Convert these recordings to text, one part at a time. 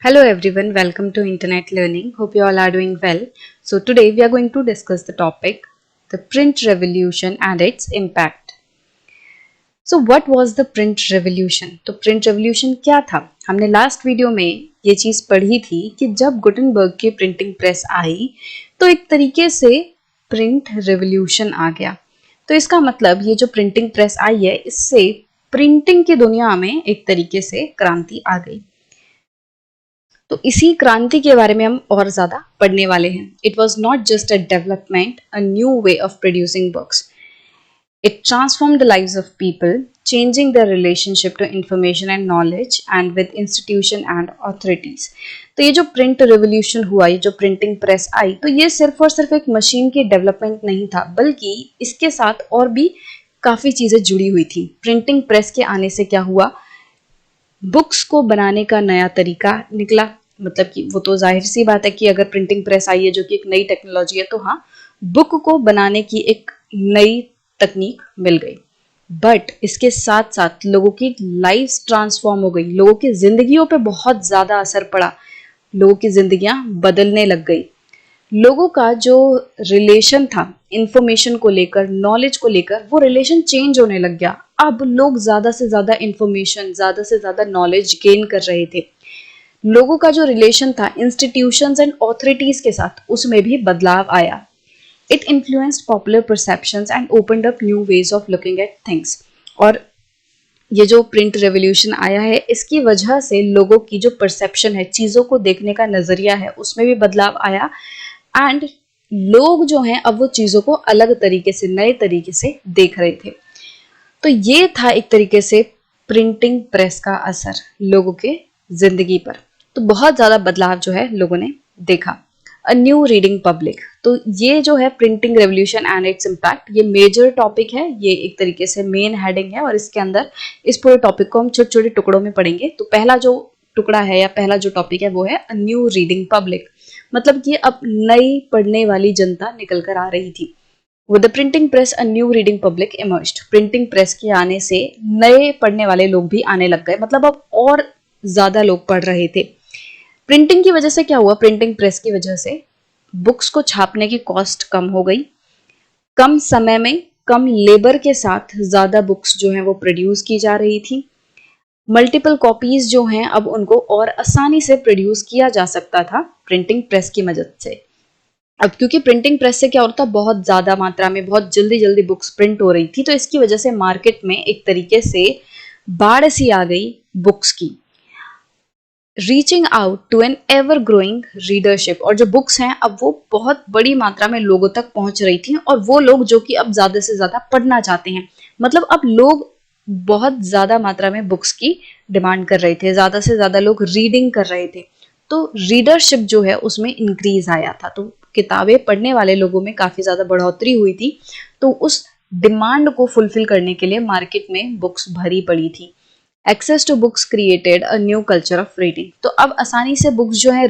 Hello everyone, welcome to Internet Learning. Hope you all are doing well. So today we are going to discuss the topic the print revolution and its impact. So what was the print revolution? तो print revolution क्या था? हमने last video में ये चीज पढ़ी थी कि जब गुटेनबर्ग की प्रिंटिंग प्रेस आई तो एक तरीके से प्रिंट रेवोल्यूशन आ गया। तो इसका मतलब ये जो प्रिंटिंग प्रेस आई है इससे प्रिंटिंग की दुनिया में एक तरीके से क्रांति आ गई। तो इसी क्रांति के बारे में हम और ज्यादा पढ़ने वाले हैं। It was not just a development, a new way of producing books. It transform the lives of people, changing their relationship to information and knowledge and with institution and authorities. तो ये जो प्रिंट रेवोल्यूशन हुआ, ये जो printing press आई, तो ये सिर्फ और सिर्फ एक मशीन की डेवलपमेंट नहीं था, बल्कि इसके साथ और भी काफी चीजें जुड़ी हुई थी। प्रिंटिंग प्रेस के आने से क्या हुआ, बुक्स को बनाने का नया तरीका निकला। मतलब कि वो तो जाहिर सी बात है कि अगर प्रिंटिंग प्रेस आई है जो कि एक नई टेक्नोलॉजी है, तो हाँ, बुक को बनाने की एक नई तकनीक मिल गई। बट इसके साथ साथ लोगों की लाइफ ट्रांसफॉर्म हो गई, लोगों की जिंदगियों पे बहुत ज्यादा असर पड़ा, लोगों की जिंदगियां बदलने लग गई। लोगों का जो रिलेशन था इंफॉर्मेशन को लेकर, नॉलेज को लेकर, वो रिलेशन चेंज होने लग गया। अब लोग ज्यादा से ज्यादा इंफॉर्मेशन, ज्यादा से ज्यादा नॉलेज गेन कर रहे थे। लोगों का जो रिलेशन था इंस्टीट्यूशंस एंड ऑथोरिटीज के साथ, उसमें भी बदलाव आया। It influenced popular perceptions and opened up new ways of looking at things. और ये जो प्रिंट रेवोल्यूशन आया है, इसकी वजह से लोगों की जो परसेप्शन है, चीजों को देखने का नजरिया है, उसमें भी बदलाव आया। एंड लोग जो हैं अब वो चीजों को अलग तरीके से, नए तरीके से देख रहे थे। तो ये था एक तरीके से प्रिंटिंग प्रेस का असर लोगों के जिंदगी पर। तो बहुत ज्यादा बदलाव जो है लोगों ने देखा। अ न्यू रीडिंग पब्लिक, तो ये जो है printing revolution and its impact, ये मेजर टॉपिक है, ये एक तरीके से मेन हेडिंग है। और इसके अंदर इस पूरे टॉपिक को हम छोटे छोटे टुकड़ों में पढ़ेंगे। तो पहला जो टुकड़ा है या पहला जो टॉपिक है वो है अ न्यू रीडिंग पब्लिक। मतलब कि अब नई पढ़ने वाली जनता निकल कर आ रही थी। With the printing press, a new reading public emerged. Printing press के आने से नए पढ़ने वाले लोग भी आने लग गए, मतलब अब और ज्यादा लोग पढ़ रहे थे। प्रिंटिंग की वजह से क्या हुआ, प्रिंटिंग प्रेस की वजह से बुक्स को छापने की कॉस्ट कम हो गई। कम समय में कम लेबर के साथ ज्यादा बुक्स जो हैं वो प्रोड्यूस की जा रही थी। मल्टीपल कॉपीज जो हैं अब उनको और आसानी से प्रोड्यूस किया जा सकता था प्रिंटिंग प्रेस की मदद से। अब क्योंकि प्रिंटिंग प्रेस से क्या होता, बहुत ज्यादा मात्रा में बहुत जल्दी जल्दी बुक्स प्रिंट हो रही थी, तो इसकी वजह से मार्केट में एक तरीके से बाढ़ सी आ गई बुक्स की। Reaching out to an ever growing readership, और जो बुक्स हैं अब वो बहुत बड़ी मात्रा में लोगों तक पहुंच रही थी, और वो लोग जो कि अब ज्यादा से ज्यादा पढ़ना चाहते हैं। मतलब अब लोग बहुत ज्यादा मात्रा में बुक्स की डिमांड कर रहे थे, ज्यादा से ज्यादा लोग रीडिंग कर रहे थे। तो रीडरशिप जो है उसमें इंक्रीज आया था, तो किताबें पढ़ने वाले लोगों में काफी ज्यादा बढ़ोतरी हुई थी। तो उस डिमांड को फुलफिल करने के लिए मार्केट में बुक्स भरी पड़ी थी। Access to books created a new culture of reading, तो अब आसानी से बुक्स जो है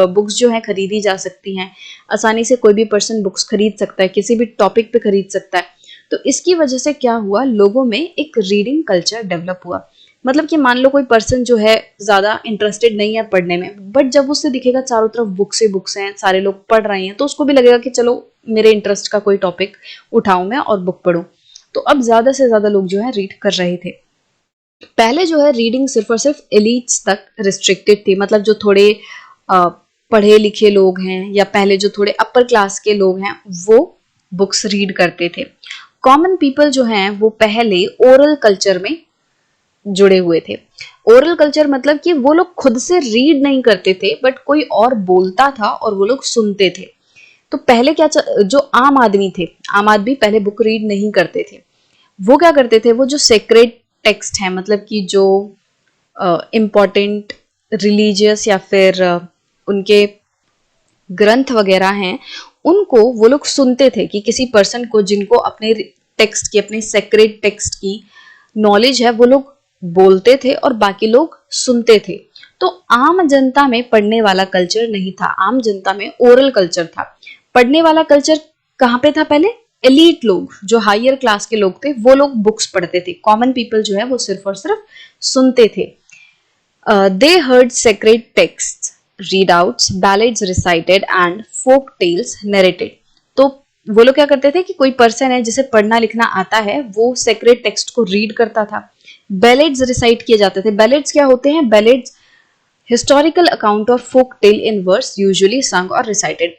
बुक्स जो है खरीदी जा सकती हैं। आसानी से कोई भी पर्सन बुक्स खरीद सकता है, किसी भी टॉपिक पे खरीद सकता है। तो इसकी वजह से क्या हुआ, लोगों में एक रीडिंग कल्चर डेवलप हुआ। मतलब कि मान लो कोई पर्सन जो है ज्यादा इंटरेस्टेड नहीं है पढ़ने में, बट जब उसे दिखेगा चारों तरफ बुक्स ही बुक्स हैं, सारे लोग पढ़ रहे हैं, तो उसको भी लगेगा कि चलो मेरे इंटरेस्ट का कोई टॉपिक उठाऊं मैं और बुक पढ़ूं। तो अब ज्यादा से ज्यादा लोग जो है रीड कर रहे थे। पहले जो है रीडिंग सिर्फ और सिर्फ एलिट्स तक रिस्ट्रिक्टेड थी, मतलब जो थोड़े पढ़े लिखे लोग हैं या पहले जो थोड़े अपर क्लास के लोग हैं वो बुक्स रीड करते थे। कॉमन पीपल जो हैं वो पहले ओरल कल्चर में जुड़े हुए थे। ओरल कल्चर मतलब कि वो लोग खुद से रीड नहीं करते थे, बट कोई और बोलता था और वो लोग सुनते थे। तो पहले क्या जो आम आदमी थे, आम आदमी पहले बुक रीड नहीं करते थे। वो क्या करते थे, वो जो सेक्रेड टेक्स्ट है, मतलब कि जो इम्पोर्टेंट रिलीजियस या फिर उनके ग्रंथ वगैरह हैं, उनको वो लोग सुनते थे। कि किसी पर्सन को जिनको अपने टेक्स्ट की, अपने सेक्रेड टेक्स्ट की नॉलेज है, वो लोग बोलते थे और बाकी लोग सुनते थे। तो आम जनता में पढ़ने वाला कल्चर नहीं था, आम जनता में ओरल कल्चर था। पढ़ने वाला कल्चर कहाँ पे था पहले, एलीट लोग, जो हायर क्लास के लोग थे, वो लोग बुक्स पढ़ते थे। कॉमन पीपल जो है वो सिर्फ और सिर्फ सुनते थे। They heard sacred texts, readouts, ballads recited and folk tales narrated. तो वो लोग क्या करते थे कि कोई पर्सन है जिसे पढ़ना लिखना आता है, वो सेक्रेट टेक्स्ट को रीड करता था. बैलेड्स रिसाइट किए जाते थे. बैलेड्स क्या होते हैं? बैलेड्स हिस्टोरिकल अकाउंट और folk tale in verse usually sung और रिसाइटेड.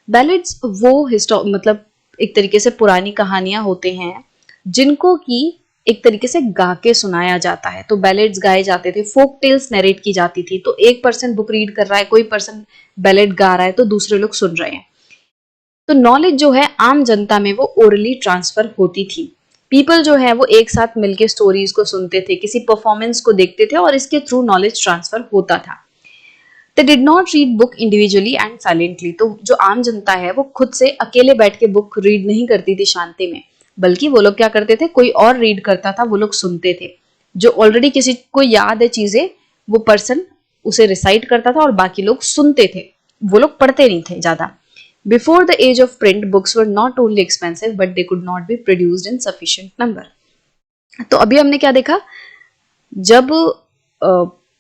बैलेड्स वो मतलब एक तरीके से पुरानी कहानियां होते हैं जिनको कि एक तरीके से गा के सुनाया जाता है. तो बैलेड्स गाए जाते थे, फोक टेल्स नरेट की जाती थी. तो एक पर्सन बुक रीड कर रहा है, कोई पर्सन बैलेड गा रहा है, तो दूसरे लोग सुन रहे हैं. तो नॉलेज जो है आम जनता में वो ओरली ट्रांसफर होती थी. पीपल जो है वो एक साथ मिलके स्टोरीज को सुनते थे, किसी परफॉर्मेंस को देखते थे और इसके थ्रू नॉलेज ट्रांसफर होता था. They did not read book individually and silently. तो जो आम जनता है वो खुद से अकेले बैठ के बुक रीड नहीं करती थी शांति में, बल्कि वो लोग क्या करते थे, कोई और रीड करता था, वो लोग सुनते थे. जो ऑलरेडी किसी को याद है चीजें, वो पर्सन उसे रिसाइट करता था और बाकी लोग सुनते थे. वो लोग पढ़ते नहीं थे ज्यादा. Before the age of print books were not only expensive but they could not be produced in sufficient number. तो अभी हमने क्या देखा, जब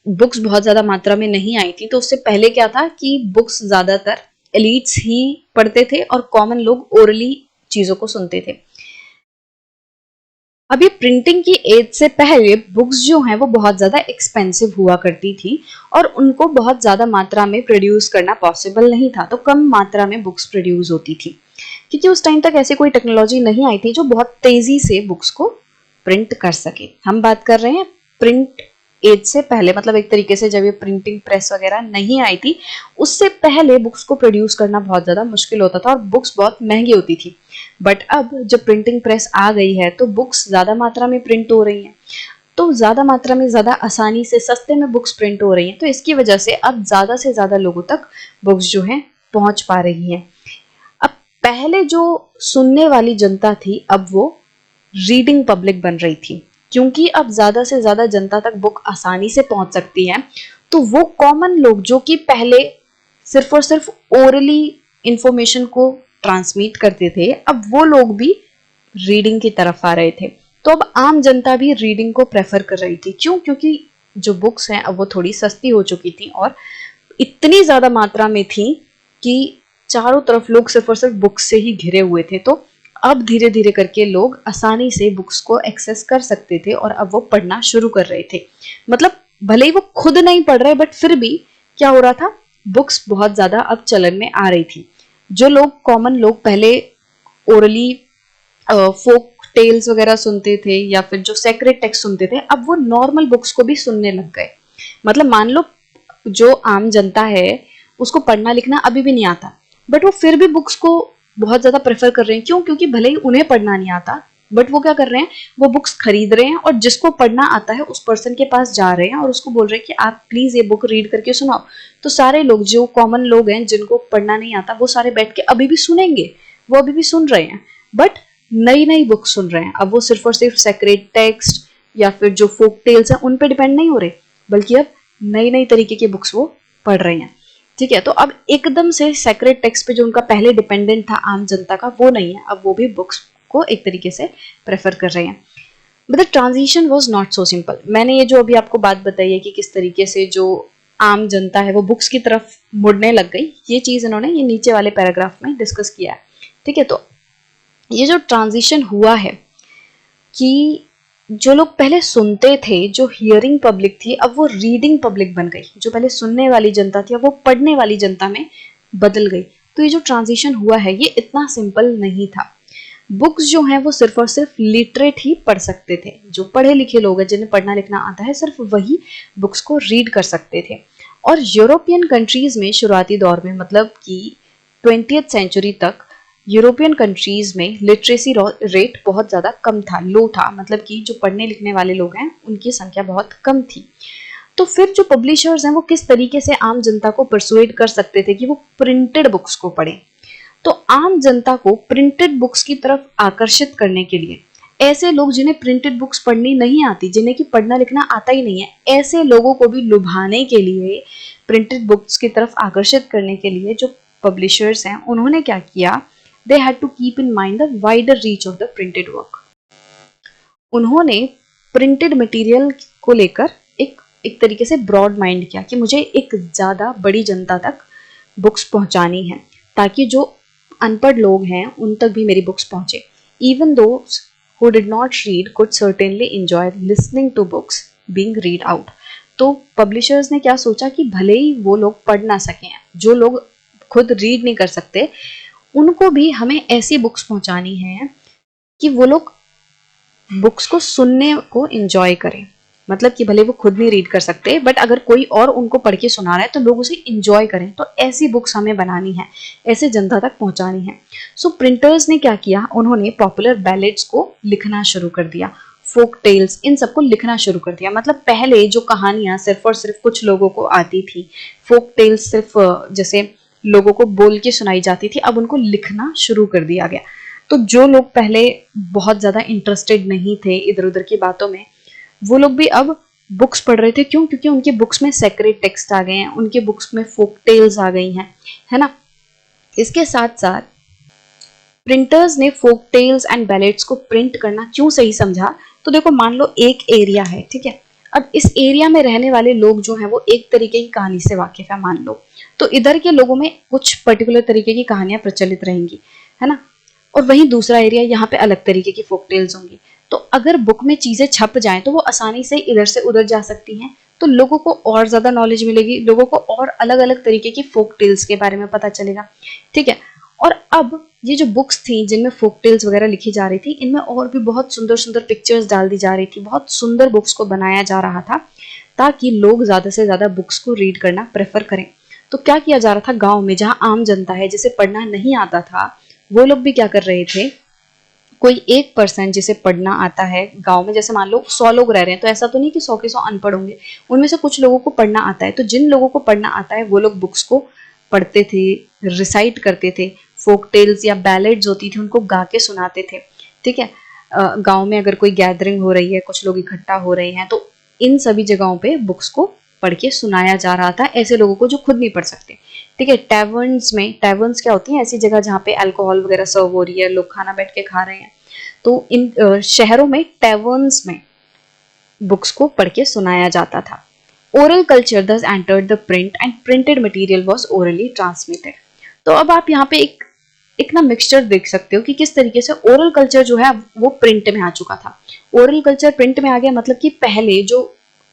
बुक्स बहुत ज्यादा मात्रा में नहीं आई थी तो उससे पहले क्या था कि बुक्स ज्यादातर एलिट्स ही पढ़ते थे और कॉमन लोग ओरली चीजों को सुनते थे. अभी प्रिंटिंग की एज से पहले बुक्स जो हैं वो बहुत ज्यादा एक्सपेंसिव हुआ करती थी और उनको बहुत ज्यादा मात्रा में प्रोड्यूस करना पॉसिबल नहीं था. तो कम मात्रा में बुक्स प्रोड्यूस होती थी क्योंकि उस टाइम तक ऐसी कोई टेक्नोलॉजी नहीं आई थी जो बहुत तेजी से बुक्स को प्रिंट कर सके. हम बात कर रहे हैं प्रिंट एज से पहले, मतलब एक तरीके से जब ये प्रिंटिंग प्रेस वगैरह नहीं आई थी उससे पहले बुक्स को प्रोड्यूस करना बहुत ज्यादा मुश्किल होता था और बुक्स बहुत महंगी होती थी. बट अब जब प्रिंटिंग प्रेस आ गई है तो बुक्स ज्यादा मात्रा में प्रिंट हो रही हैं, तो ज्यादा मात्रा में ज्यादा आसानी से सस्ते में बुक्स प्रिंट हो रही हैं. तो इसकी वजह से अब ज्यादा से ज्यादा लोगों तक बुक्स जो है पहुंच पा रही हैं. अब पहले जो सुनने वाली जनता थी अब वो रीडिंग पब्लिक बन रही थी, क्योंकि अब ज्यादा से ज्यादा जनता तक बुक आसानी से पहुंच सकती है. तो वो कॉमन लोग जो कि पहले सिर्फ और सिर्फ ओरली इंफॉर्मेशन को ट्रांसमिट करते थे, अब वो लोग भी रीडिंग की तरफ आ रहे थे. तो अब आम जनता भी रीडिंग को प्रेफर कर रही थी. क्यों? क्योंकि जो बुक्स हैं अब वो थोड़ी सस्ती हो चुकी थी और इतनी ज्यादा मात्रा में थी कि चारों तरफ लोग सिर्फ और सिर्फ बुक्स से ही घिरे हुए थे. तो अब धीरे धीरे करके लोग आसानी से बुक्स को एक्सेस कर सकते थे और अब वो पढ़ना शुरू कर रहे थे. मतलब भले ही वो खुद नहीं पढ़ रहे बट फिर भी क्या हो रहा था, बुक्स बहुत ज्यादा अब चलन में आ रही थी. जो लोग कॉमन लोग पहले ओरली फोक टेल्स वगैरह सुनते थे या फिर जो सेक्रेट टेक्स्ट सुनते थे, अब वो नॉर्मल बुक्स को भी सुनने लग गए. मतलब मान लो जो आम जनता है उसको पढ़ना लिखना अभी भी नहीं आता बट वो फिर भी बुक्स को बहुत ज्यादा प्रेफर कर रहे हैं. क्यों? क्योंकि भले ही उन्हें पढ़ना नहीं आता बट वो क्या कर रहे हैं, वो बुक्स खरीद रहे हैं और जिसको पढ़ना आता है उस पर्सन के पास जा रहे हैं और उसको बोल रहे हैं कि आप प्लीज ये बुक रीड करके सुनाओ. तो सारे लोग जो कॉमन लोग हैं जिनको पढ़ना नहीं आता वो सारे बैठ के अभी भी सुनेंगे, वो अभी भी सुन रहे हैं बट नई नई बुक सुन रहे हैं. अब वो सिर्फ और सिर्फ सेक्रेट टेक्स्ट या फिर जो फोक टेल्स हैं उन पे डिपेंड नहीं हो रहे, बल्कि अब नई नई तरीके की बुक्स वो पढ़ रहे हैं. ठीक है, तो अब एकदम से सेक्रेट टेक्स्ट पे जो उनका पहले डिपेंडेंट था आम जनता का, वो नहीं है. अब वो भी बुक्स को एक तरीके से प्रेफर कर रहे हैं. But the transition was not so simple. मैंने ये जो अभी आपको बात बताई है कि किस तरीके से जो आम जनता है वो बुक्स की तरफ मुड़ने लग गई, ये चीज इन्होंने ये नीचे वाले पैराग्राफ में डिस्कस किया है. ठीक है, तो ये जो ट्रांजिशन हुआ है कि जो लोग पहले सुनते थे, जो हियरिंग पब्लिक थी, अब वो रीडिंग पब्लिक बन गई. जो पहले सुनने वाली जनता थी अब वो पढ़ने वाली जनता में बदल गई. तो ये जो ट्रांजिशन हुआ है ये इतना सिंपल नहीं था. बुक्स जो हैं वो सिर्फ और सिर्फ लिटरेट ही पढ़ सकते थे. जो पढ़े लिखे लोग हैं जिन्हें पढ़ना लिखना आता है सिर्फ वही बुक्स को रीड कर सकते थे. और यूरोपियन कंट्रीज में शुरुआती दौर में, मतलब कि 20th सेंचुरी तक यूरोपियन कंट्रीज में लिटरेसी रेट बहुत ज़्यादा कम था, लो था. मतलब कि जो पढ़ने लिखने वाले लोग हैं उनकी संख्या बहुत कम थी. तो फिर जो पब्लिशर्स हैं वो किस तरीके से आम जनता को परसुएड कर सकते थे कि वो प्रिंटेड बुक्स को पढ़ें. तो आम जनता को प्रिंटेड बुक्स की तरफ आकर्षित करने के लिए ऐसे लोग जिन्हें प्रिंटेड बुक्स पढ़नी नहीं आती, जिन्हें कि पढ़ना लिखना आता ही नहीं है, ऐसे लोगों को भी लुभाने के लिए, प्रिंटेड बुक्स की तरफ आकर्षित करने के लिए जो पब्लिशर्स हैं उन्होंने क्या किया, they had to keep in mind the wider reach of the printed work. उन्होंने प्रिंटेड मटेरियल को लेकर एक एक तरीके से ब्रॉड माइंड किया कि मुझे एक ज़्यादा बड़ी जनता तक बुक्स पहुंचानी है, ताकि जो अनपढ़ लोग हैं उन तक भी मेरी बुक्स पहुंचे. Even those who did not read could certainly enjoy listening to books being read out. तो पब्लिशर्स ने क्या सोचा कि भले ही वो लोग पढ़ ना सकें, जो लोग खुद रीड नहीं कर सकते, उनको भी हमें ऐसी बुक्स पहुंचानी है कि वो लोग बुक्स को सुनने को एंजॉय करें. मतलब कि भले वो खुद नहीं रीड कर सकते, बट अगर कोई और उनको पढ़ के सुना रहा है तो लोग उसे एंजॉय करें. तो ऐसी बुक्स हमें बनानी है, ऐसे जनता तक पहुंचानी है. सो प्रिंटर्स ने क्या किया, उन्होंने पॉपुलर बैलेड्स को लिखना शुरू कर दिया, फोक टेल्स, इन सबको लिखना शुरू कर दिया. मतलब पहले जो कहानियां सिर्फ और सिर्फ कुछ लोगों को आती थी, फोक टेल्स सिर्फ जैसे लोगों को बोल के सुनाई जाती थी, अब उनको लिखना शुरू कर दिया गया. तो जो लोग पहले बहुत ज्यादा इंटरेस्टेड नहीं थे इधर उधर की बातों में, वो लोग भी अब बुक्स पढ़ रहे थे. क्यों? क्योंकि उनके बुक्स में सेक्रेट टेक्स्ट आ गए हैं, उनके बुक्स में फोक टेल्स आ गई हैं, है ना. इसके साथ साथ प्रिंटर्स ने फोक टेल्स एंड बैलेट्स को प्रिंट करना क्यों सही समझा. तो देखो, मान लो एक एरिया है, ठीक है. अब इस एरिया में रहने वाले लोग जो हैं वो एक तरीके की कहानी से वाकिफ है, मान लो. तो इधर के लोगों में कुछ पर्टिकुलर तरीके की कहानियां प्रचलित रहेंगी, है ना. और वहीं दूसरा एरिया, यहाँ पे अलग तरीके की फोक टेल्स होंगी. तो अगर बुक में चीजें छप जाएं तो वो आसानी से इधर से उधर जा सकती हैं. तो लोगों को और ज्यादा नॉलेज मिलेगी, लोगों को और अलग अलग तरीके की फोक टेल्स के बारे में पता चलेगा, ठीक है. और अब ये जो बुक्स थी जिनमें फोक टेल्स वगैरह लिखी जा रही थी, इनमें और भी बहुत सुंदर सुंदर पिक्चर्स डाल दी जा रही थी, बहुत सुंदर बुक्स को बनाया जा रहा था, ताकि लोग ज्यादा से ज्यादा बुक्स को रीड करना प्रेफर करें. तो क्या किया जा रहा था, गांव में जहां आम जनता है, जिसे पढ़ना नहीं आता था, वो लोग भी क्या कर रहे थे, कोई एक पर्सन जिसे पढ़ना आता है गांव में, जैसे मान लो 100 लोग रह रहे हैं, तो ऐसा तो नहीं कि 100 के 100 अनपढ़ होंगे, उनमें से कुछ लोगों को पढ़ना आता है. तो जिन लोगों को पढ़ना आता है वो लोग बुक्स को पढ़ते थे, रिसाइट करते थे, फोक टेल्स या बैलेड्स होती थी उनको गा के सुनाते थे, ठीक है. गांव में अगर कोई गैदरिंग हो रही है, कुछ लोग इकट्ठा हो रहे हैं, तो इन सभी जगहों पे बुक्स को पढ़ के सुनाया जा रहा था ऐसे लोगों को जो खुद नहीं पढ़ सकते, ठीक है. टैवर्न्स में, टैवर्न्स क्या होती हैं, ऐसी जगह जहाँ पे अल्कोहल वगैरह सर्व हो रही है, लोग खाना बैठ के खा रहे हैं. तो इन शहरों में टैवर्न्स में बुक्स को पढ़ के सुनाया जाता था. Oral culture thus entered the print and printed material was orally transmitted. तो अब आप यहाँ पे एक ना मिक्सचर देख सकते हो कि किस तरीके से ओरल कल्चर जो है वो प्रिंट में आ चुका था. ओरल कल्चर प्रिंट में आ गया, मतलब कि पहले जो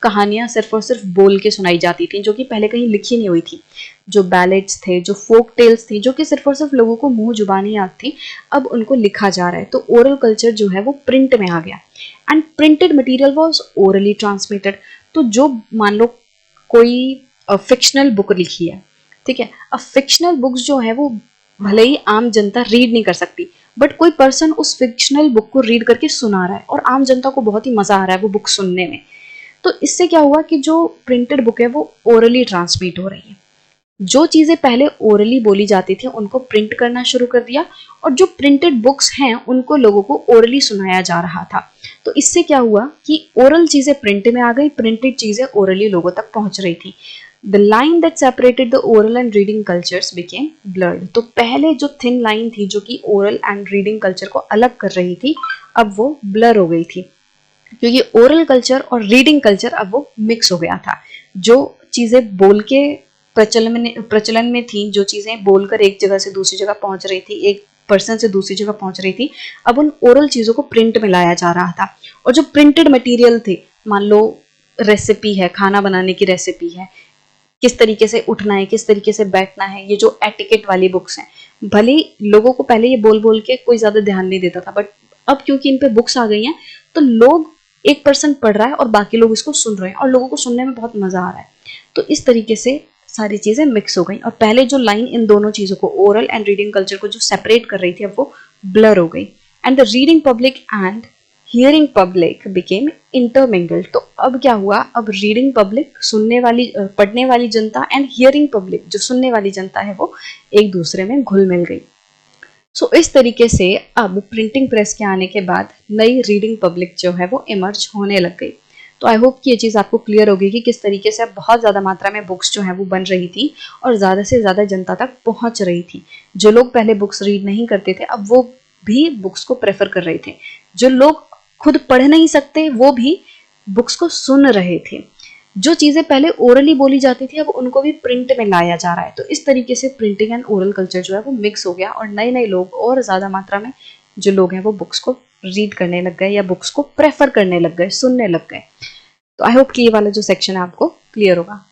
कहानियां सिर्फ और सिर्फ बोल के सुनाई जाती थी, जो कि पहले कहीं लिखी नहीं हुई थी, जो बैलेट्स थे, जो फोक टेल्स थी, जो कि सिर्फ और सिर्फ लोगों को मुंह जुबानी याद थी, अब उनको लिखा जा रहा है. तो ओरल कल्चर जो है वो प्रिंट में आ गया. And printed material was orally transmitted. तो जो मान लो कोई फिक्शनल बुक लिखी है, ठीक है. अब फिक्शनल बुक्स जो है वो भले ही आम जनता रीड नहीं कर सकती, बट कोई पर्सन उस फिक्शनल बुक को रीड करके सुना रहा है और आम जनता को बहुत ही मजा आ रहा है वो बुक सुनने में. तो इससे क्या हुआ कि जो प्रिंटेड बुक है वो ओरली ट्रांसमिट हो रही है. जो चीजें पहले ओरली बोली जाती थी उनको प्रिंट करना शुरू कर दिया, और जो प्रिंटेड बुक्स हैं उनको लोगों को ओरली सुनाया जा रहा था. तो इससे क्या हुआ कि ओरल चीजें प्रिंट में आ गई, प्रिंटेड चीजें ओरली लोगों तक पहुंच रही थी. The line that separated the oral and reading cultures became blurred. तो पहले जो थिन लाइन थी जो कि ओरल एंड रीडिंग कल्चर को अलग कर रही थी, अब वो ब्लर हो गई थी, क्योंकि ओरल कल्चर और रीडिंग कल्चर अब वो मिक्स हो गया था. जो चीजें बोल के प्रचलन में थी, जो चीजें बोलकर एक जगह से दूसरी जगह पहुंच रही थी, एक पर्सन से दूसरी जगह पहुंच रही थी, अब उन ओरल चीजों को प्रिंट में लाया जा रहा था. और जो प्रिंटेड मटेरियल थे, मान लो रेसिपी है, खाना बनाने की रेसिपी है, किस तरीके से उठना है, किस तरीके से बैठना है, ये जो एटिकेट वाली बुक्स हैं, भले लोगों को पहले ये बोल बोल के कोई ज्यादा ध्यान नहीं देता था, बट अब क्योंकि इन पे बुक्स आ गई हैं तो लोग, एक पर्सन पढ़ रहा है और बाकी लोग इसको सुन रहे हैं और लोगों को सुनने में बहुत मजा आ रहा है. तो इस तरीके से सारी चीजें मिक्स हो गई, और पहले जो लाइन इन दोनों चीजों को, ओरल एंड रीडिंग कल्चर को जो सेपरेट कर रही थी, अब वो ब्लर हो गई. And the reading public and hearing public became intermingled. तो अब क्या हुआ, अब रीडिंग पब्लिक, सुनने वाली, पढ़ने वाली जनता, एंड हियरिंग पब्लिक, जो सुनने वाली जनता है, वो एक दूसरे में घुल मिल गई. सो इस तरीके से अब प्रिंटिंग प्रेस के आने के बाद नई रीडिंग पब्लिक जो है वो इमर्ज होने लग गई. तो आई होप कि ये चीज़ आपको क्लियर होगी कि किस तरीके से अब बहुत ज़्यादा मात्रा में बुक्स जो है वो बन रही थी और ज़्यादा से ज़्यादा जनता तक पहुंच रही थी. जो लोग पहले बुक्स रीड नहीं करते थे, अब वो भी बुक्स को प्रेफर कर रहे थे. जो लोग खुद पढ़ नहीं सकते वो भी बुक्स को सुन रहे थे. जो चीज़ें पहले ओरली बोली जाती थी अब उनको भी प्रिंट में लाया जा रहा है। तो इस तरीके से प्रिंटिंग एंड ओरल कल्चर जो है वो मिक्स हो गया और नए नए लोग और ज़्यादा मात्रा में जो लोग हैं वो बुक्स को रीड करने लग गए या बुक्स को प्रेफर करने लग गए, सुनने लग गए। तो आई होप कि ये वाला जो सेक्शन है आपको क्लियर होगा।